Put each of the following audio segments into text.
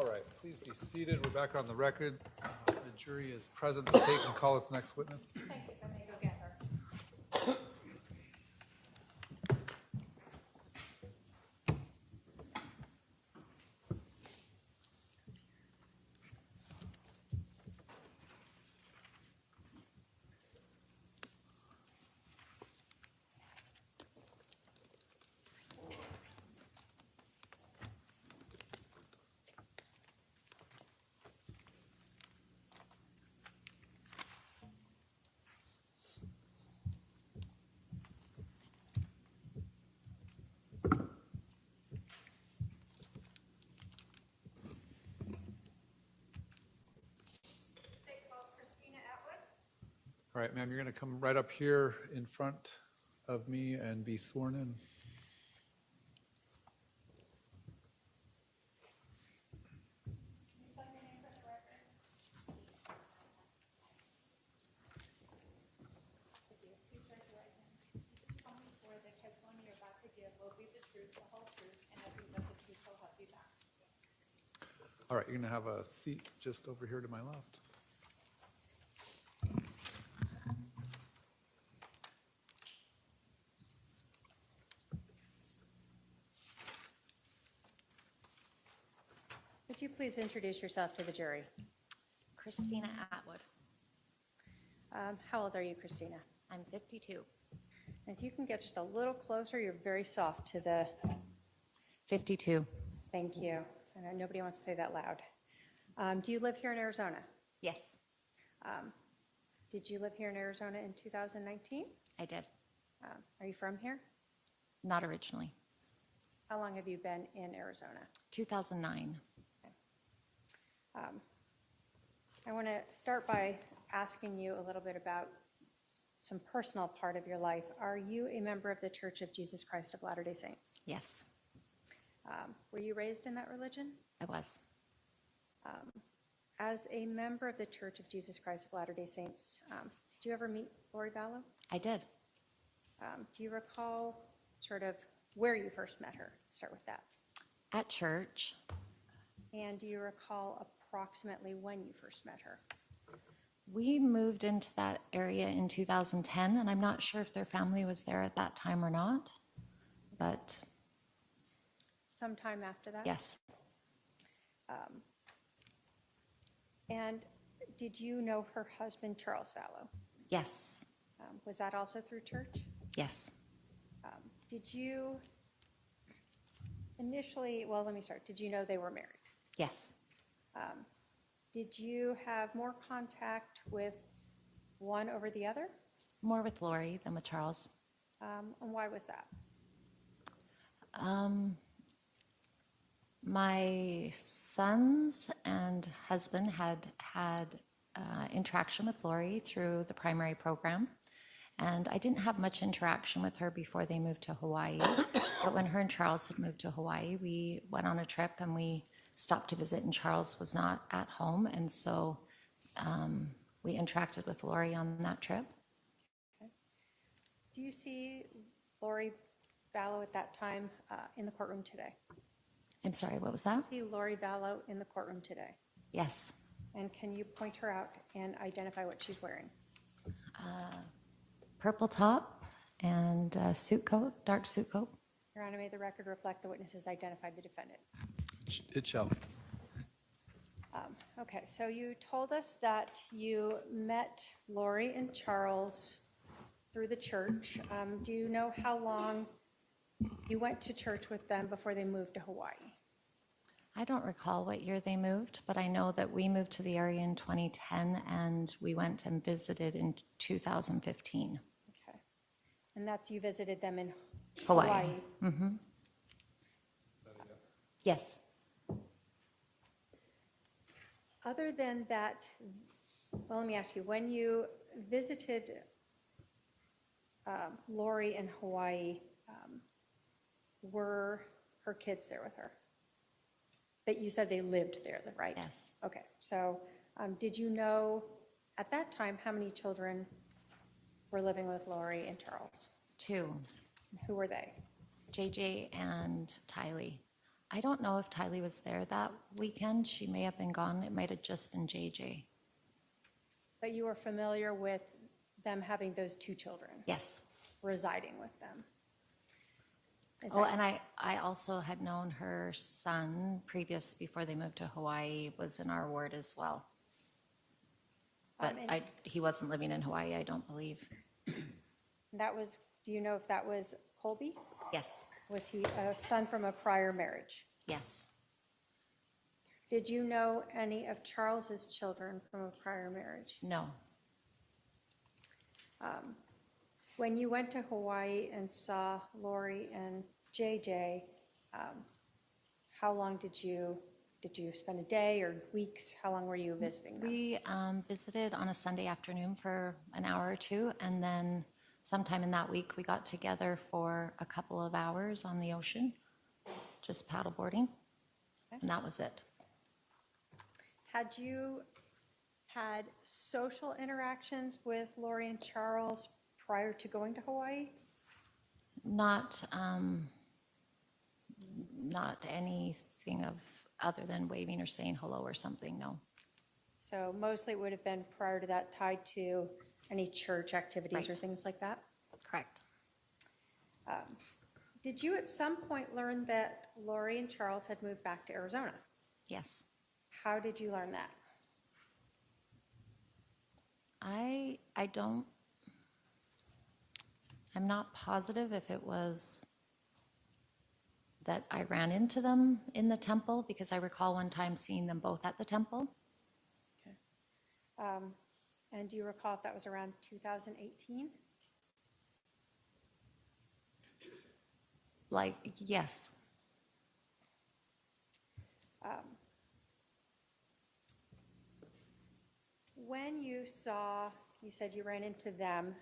All right, please be seated. We're back on the record. The jury is present to take and call its next witness. Thank you. Let me go get her. All right, ma'am, you're going to come right up here in front of me and be sworn in. All right, you're going to have a seat just over here to my left. Would you please introduce yourself to the jury? Christina Atwood. How old are you, Christina? I'm 52. And if you can get just a little closer, you're very soft to the, 52. thank you. I know nobody wants to say that loud. Do you live here in Arizona? Yes, Did you live here in Arizona in 2019? I did. Are you from here? Not originally. How long have you been in Arizona? 2009. I want to start by asking you a little bit about some personal part of your life. Are you a member of the Church of Jesus Christ of Latter-day Saints? Yes, Were you raised in that religion? I was. As a member of the Church of Jesus Christ of Latter-day Saints, did you ever meet Lori Vallow? I did. Do you recall sort of where you first met her? Start with that. At church. And do you recall approximately when you first met her? We moved into that area in 2010, and I'm not sure if their family was there at that time or not, but Sometime after that? yes, And did you know her husband, Charles Vallow? yes, Was that also through church? yes. Did you initially, well, let me start. Did you know they were married? Yes. Did you have more contact with one over the other? More with Lori than with Charles. And why was that? My sons and husband had interaction with Lori through the primary program, and I didn't have much interaction with her before they moved to Hawaii. But when her and Charles had moved to Hawaii, we went on a trip and we stopped to visit, and Charles was not at home, and so we interacted with Lori on that trip. Okay. Do you see Lori Vallow at that time in the courtroom today? I'm sorry, what was that? See Lori Vallow in the courtroom today? Yes. And can you point her out and identify what she's wearing? Purple top and suit coat, dark suit coat. Your Honor, may the record reflect the witnesses identified the defendant. It shall. Okay, so you told us that you met Lori and Charles through the church. Do you know how long you went to church with them before they moved to Hawaii? I don't recall what year they moved, but I know that we moved to the area in 2010 and we went and visited in 2015. Okay. And that's, you visited them in Hawaii. Hawaii. Mm-hmm. Yes. Other than that, well, let me ask you, when you visited Lori in Hawaii, were her kids there with her? But you said they lived there, right? Yes. Okay, so did you know at that time how many children were living with Lori and Charles? 2. Who were they? JJ and Tylee. I don't know if Tylee was there that weekend. She may have been gone. It might have just been JJ. But you were familiar with them having those two children Yes. residing with them? Is Oh, that- and I also had known her son before they moved to Hawaii, was in our ward as well. But and he wasn't living in Hawaii, I don't believe. that was, do you know if that was Colby? Yes, Was he a son from a prior marriage? yes. Did you know any of Charles's children from a prior marriage? No. When you went to Hawaii and saw Lori and JJ, how long did you spend a day or weeks? How long were you visiting them? We visited on a Sunday afternoon for an hour or two, and then sometime in that week, we got together for a couple of hours on the ocean, just paddleboarding, and that was it. Had you had social interactions with Lori and Charles prior to going to Hawaii? Not anything of other than waving or saying hello or something, no. So mostly it would have been prior to that tied to any church activities or Right. things like that? Correct. Did you at some point learn that Lori and Charles had moved back to Arizona? Yes. How did you learn that? I'm not positive if it was that I ran into them in the temple, because I recall one time seeing them both at the temple. And do you recall if that was around 2018? Like, yes, When you said you ran into them,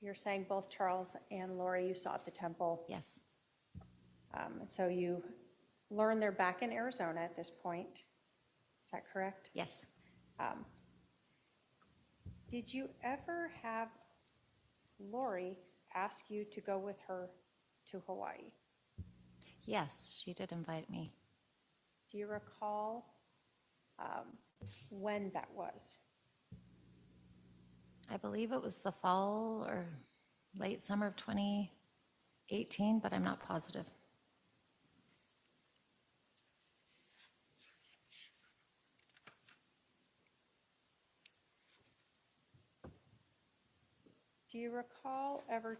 you're saying both Charles and Lori you saw at the temple. yes, And so you learned they're back in Arizona at this point. Is that correct? yes. Did you ever have Lori ask you to go with her to Hawaii? Yes, she did invite me. Do you recall when that was? I believe it was the fall or late summer of 2018, but I'm not positive. Do you recall ever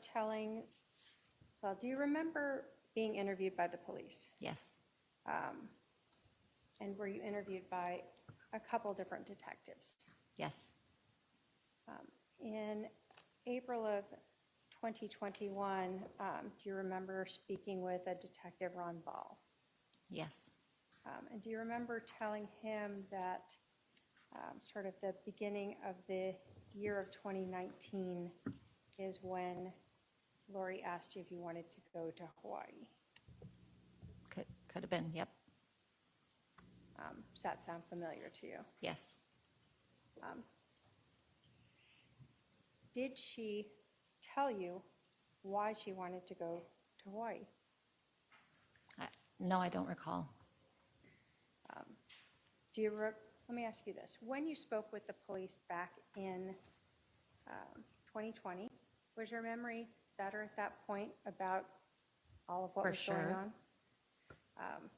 do you remember being interviewed by the police? Yes, And were you interviewed by a couple different detectives? yes, In April of 2021, do you remember speaking with a detective, Ron Ball? yes, And do you remember telling him that sort of the beginning of the year of 2019 is when Lori asked you if you wanted to go to Hawaii? could have been, yep, Does that sound familiar to you? yes. Did she tell you why she wanted to go to Hawaii? No, I don't recall. Let me ask you this. When you spoke with the police back in 2020, was your memory better at that point about all of what For was going sure. on?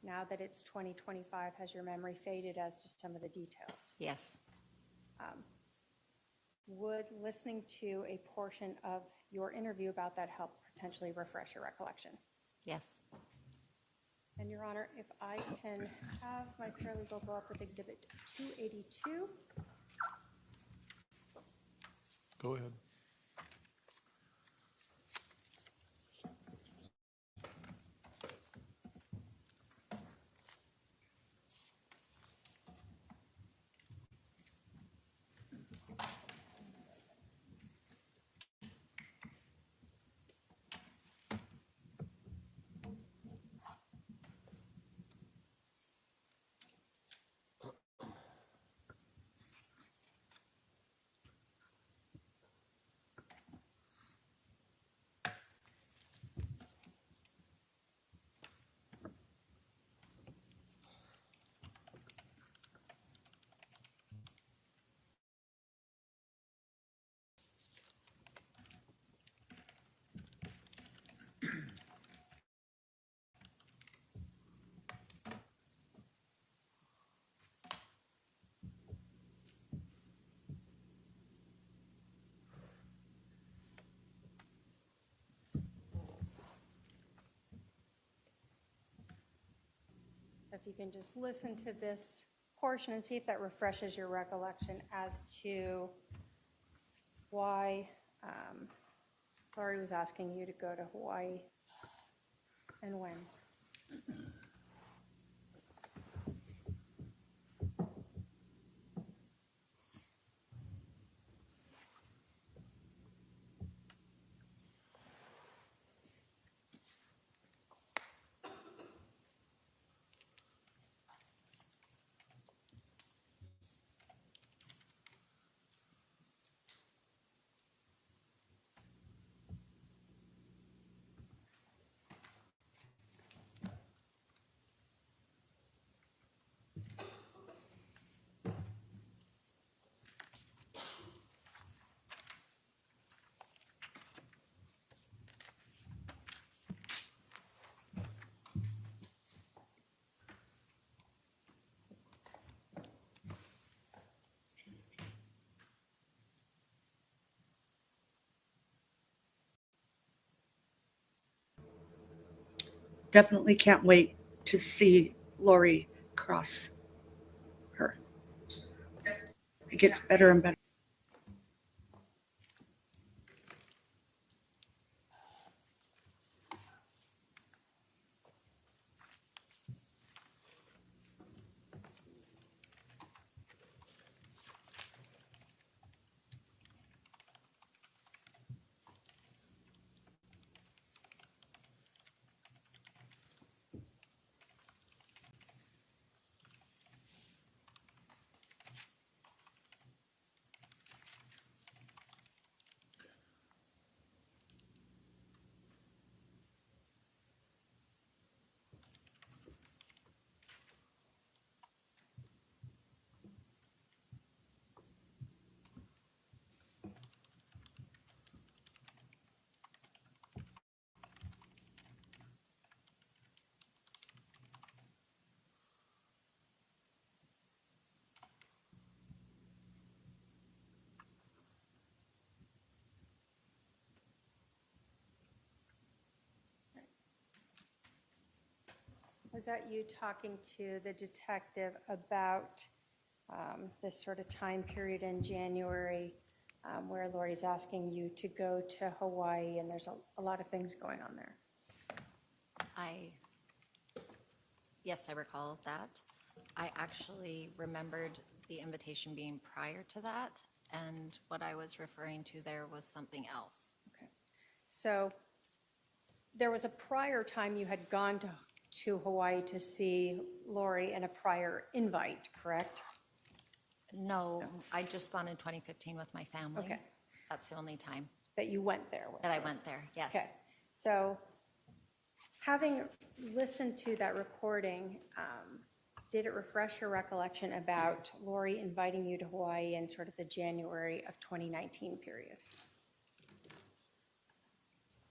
Now that it's 2025, has your memory faded as to some of the details? Yes, Would listening to a portion of your interview about that help potentially refresh your recollection? yes. And Your Honor, if I can have my paralegal go up with Exhibit 282. Go ahead. So if you can just listen to this portion and see if that refreshes your recollection as to why Lori was asking you to go to Hawaii and when. Definitely can't wait to see Lori cross her. It gets better and better. Was that you talking to the detective about this sort of time period in January where Lori's asking you to go to Hawaii and there's a lot of things going on there? Yes, I recall that. I actually remembered the invitation being prior to that, and what I was referring to there was something else. Okay. So there was a prior time you had gone to Hawaii to see Lori and a prior invite, correct? No, I'd just gone in 2015 with my family. Okay. That's the only time That you went there with that I her. went there, yes. Okay, so having listened to that recording, did it refresh your recollection about Lori inviting you to Hawaii in sort of the January of 2019 period?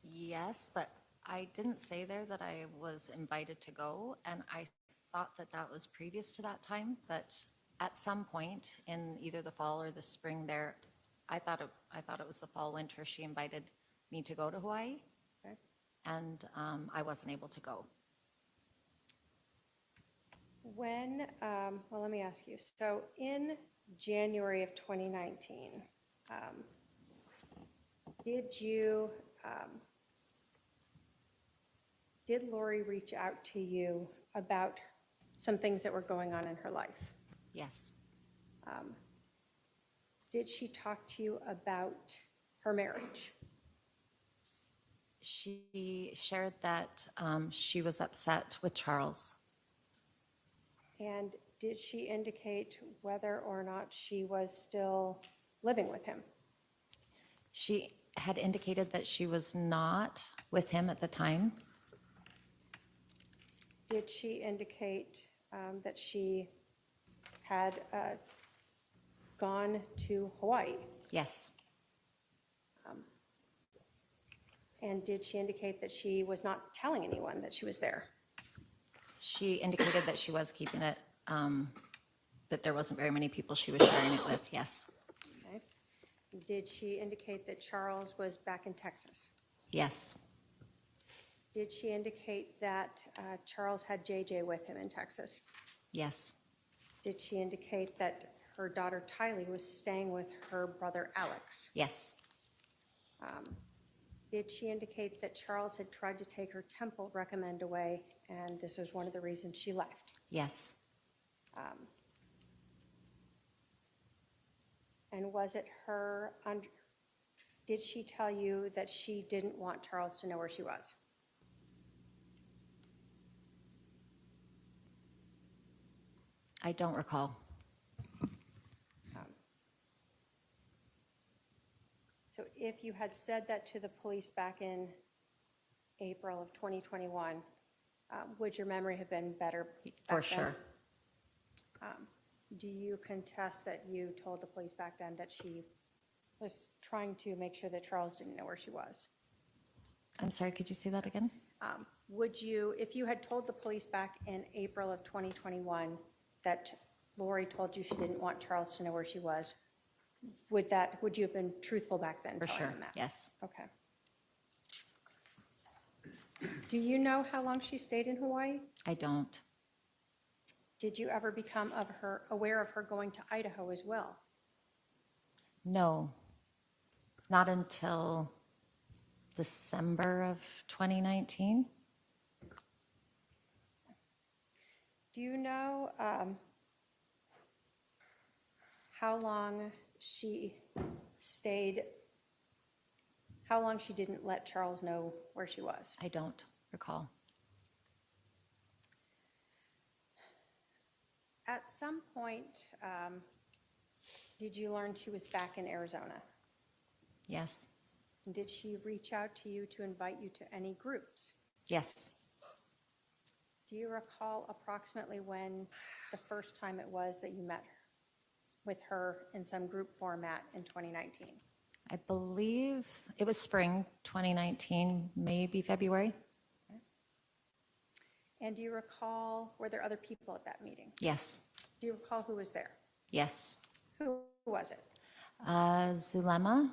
Yes, but I didn't say there that I was invited to go, and I thought that that was previous to that time, but at some point in either the fall or the spring there, I thought it was the fall, winter, she invited me to go to Hawaii, Okay. and I wasn't able to go. When, well, let me ask you, so in January of 2019, did Lori reach out to you about some things that were going on in her life? Yes, Did she talk to you about her marriage? she shared that she was upset with Charles. And did she indicate whether or not she was still living with him? She had indicated that she was not with him at the time. Did she indicate that she had gone to Hawaii? Yes, And did she indicate that she was not telling anyone that she was there? she indicated that she was keeping it, that there wasn't very many people she was sharing it with, yes. Okay. Did she indicate that Charles was back in Texas? Yes, Did she indicate that Charles had JJ with him in Texas? Yes. Did she indicate that her daughter Tylee was staying with her brother Alex? Yes. Did she indicate that Charles had tried to take her temple recommend away, and this was one of the reasons she left? Yes. And was it her, did she tell you that she didn't want Charles to know where she was? I don't recall. So if you had said that to the police back in April of 2021, would your memory have been better For back then? sure. Do you contest that you told the police back then that she was trying to make sure that Charles didn't know where she was? I'm sorry, could you say that again? Would you, if you had told the police back in April of 2021 that Lori told you she didn't want Charles to know where she was, would you have been truthful back then? For telling sure, them that? yes. Okay. Do you know how long she stayed in Hawaii? I don't. Did you ever become aware of her going to Idaho as well? No. Not until December of 2019. Do you know how long she stayed, how long she didn't let Charles know where she was? I don't recall. At some point, did you learn she was back in Arizona? Yes. Did she reach out to you to invite you to any groups? Yes. Do you recall approximately when the first time it was that you met with her in some group format in 2019? I believe it was spring 2019, maybe February. And do you recall, were there other people at that meeting? Yes. Do you recall who was there? Yes. Who was it? Zulema,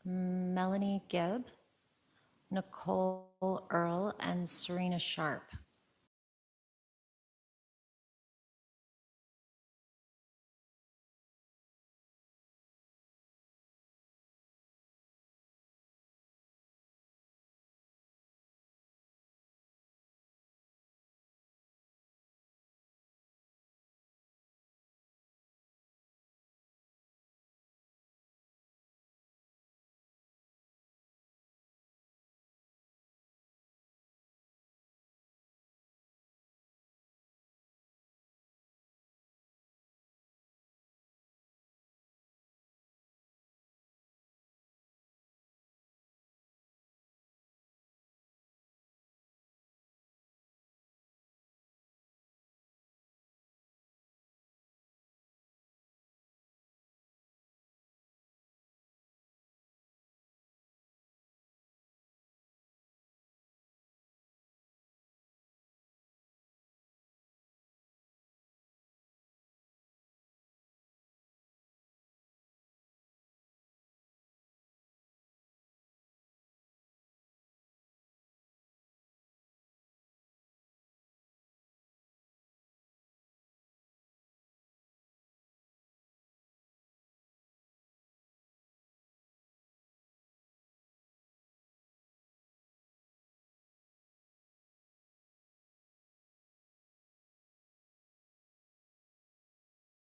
Melanie Gibb, Nicole Earl, and Serena Sharp.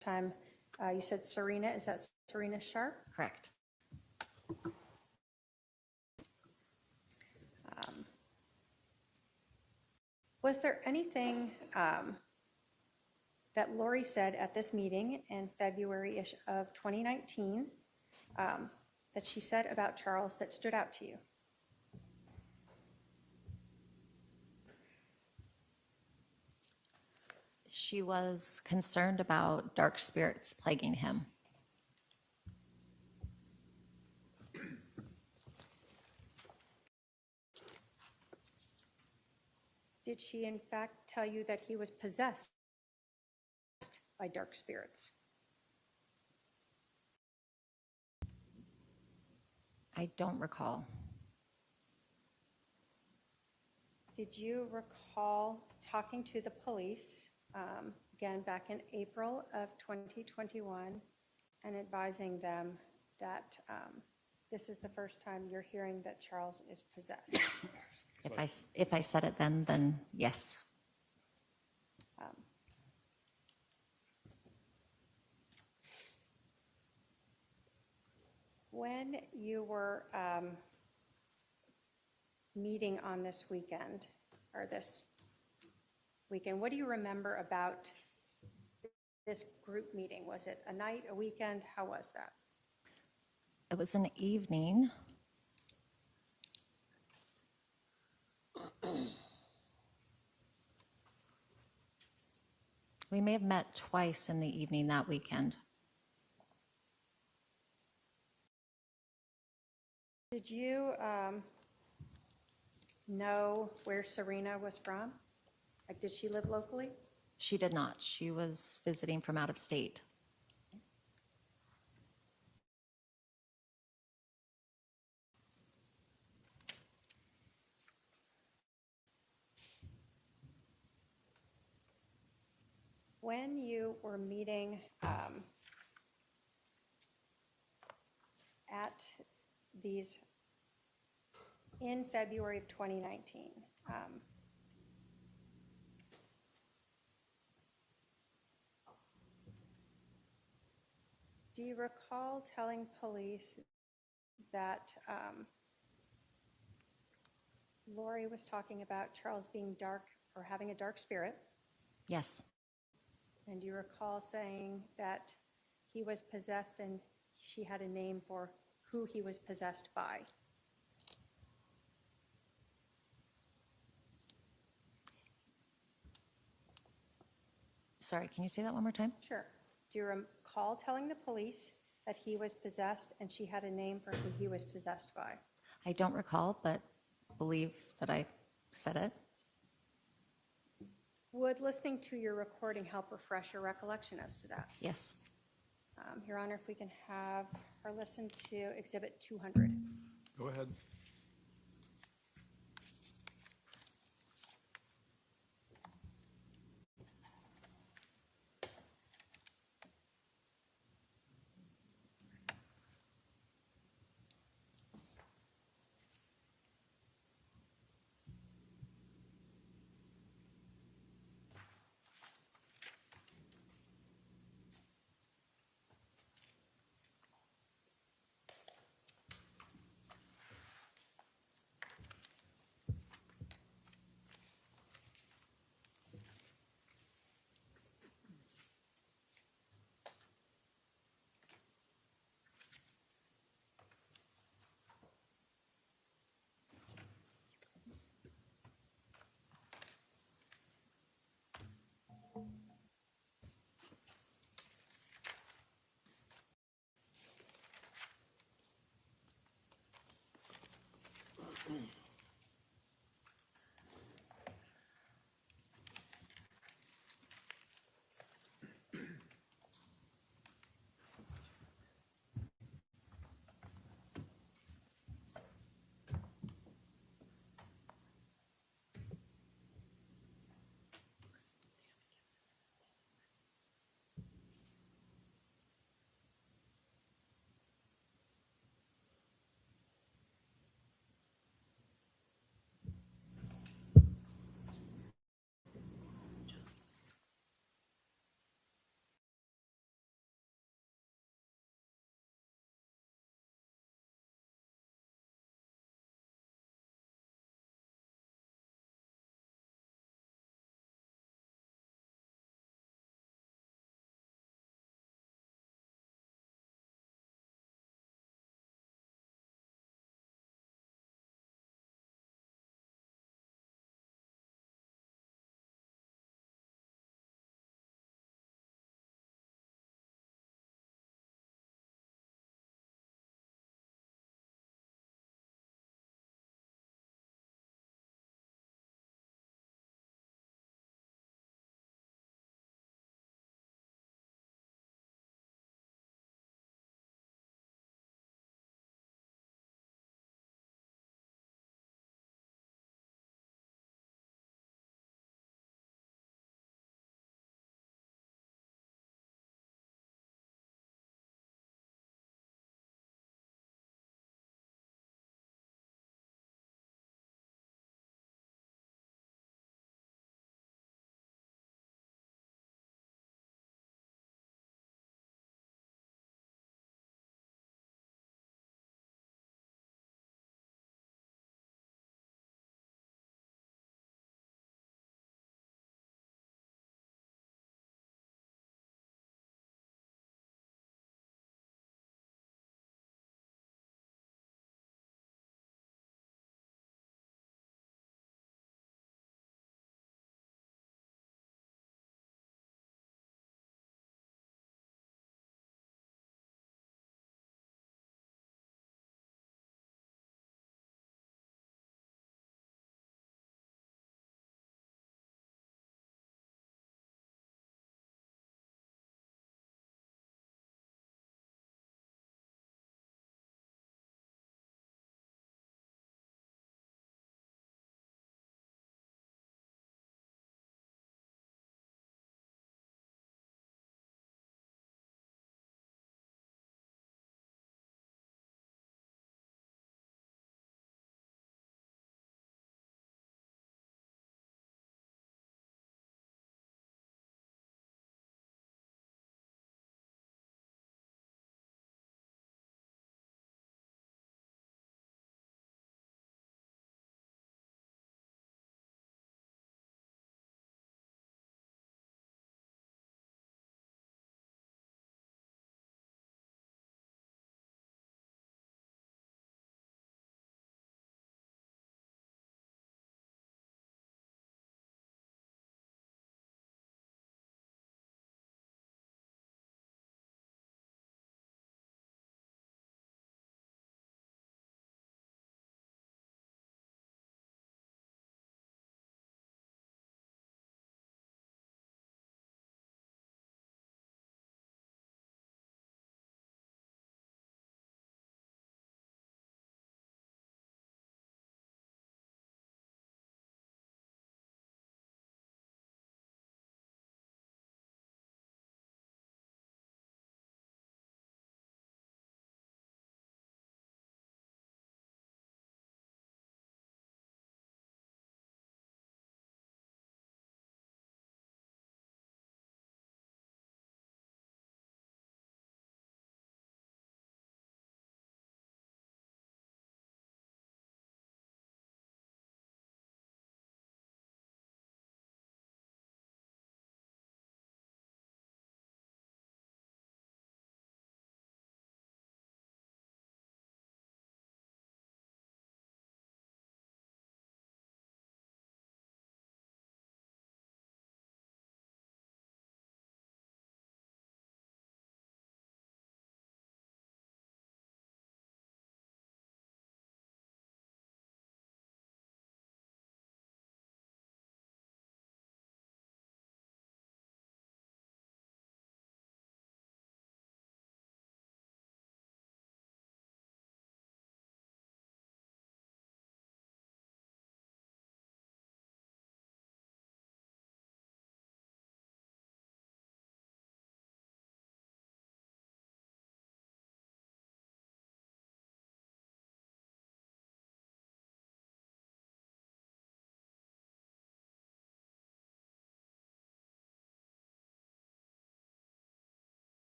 Time, you said Serena, is that Serena Sharp? Correct. Was there anything that Lori said at this meeting in February-ish of 2019 that she said about Charles that stood out to you? She was concerned about dark spirits plaguing him. Did she in fact tell you that he was possessed by dark spirits? I don't recall. Did you recall talking to the police, again, back in April of 2021, and advising them that this is the first time you're hearing that Charles is possessed? If I said it then yes. When you were meeting on this weekend, or this weekend, what do you remember about this group meeting? Was it a night, a weekend? How was that? It was an evening. We may have met twice in the evening that weekend. Did you know where Serena was from? Like, did she live locally? She did not. She was visiting from out of state. When you were meeting at these in February of 2019, do you recall telling police that Lori was talking about Charles being dark or having a dark spirit? Yes. And do you recall saying that he was possessed and she had a name for who he was possessed by? Sorry, can you say that one more time? Sure. Do you recall telling the police that he was possessed and she had a name for who he was possessed by? I don't recall, but believe that I said it. Would listening to your recording help refresh your recollection as to that? Yes. Your Honor, if we can have her listen to Exhibit 200. Go ahead.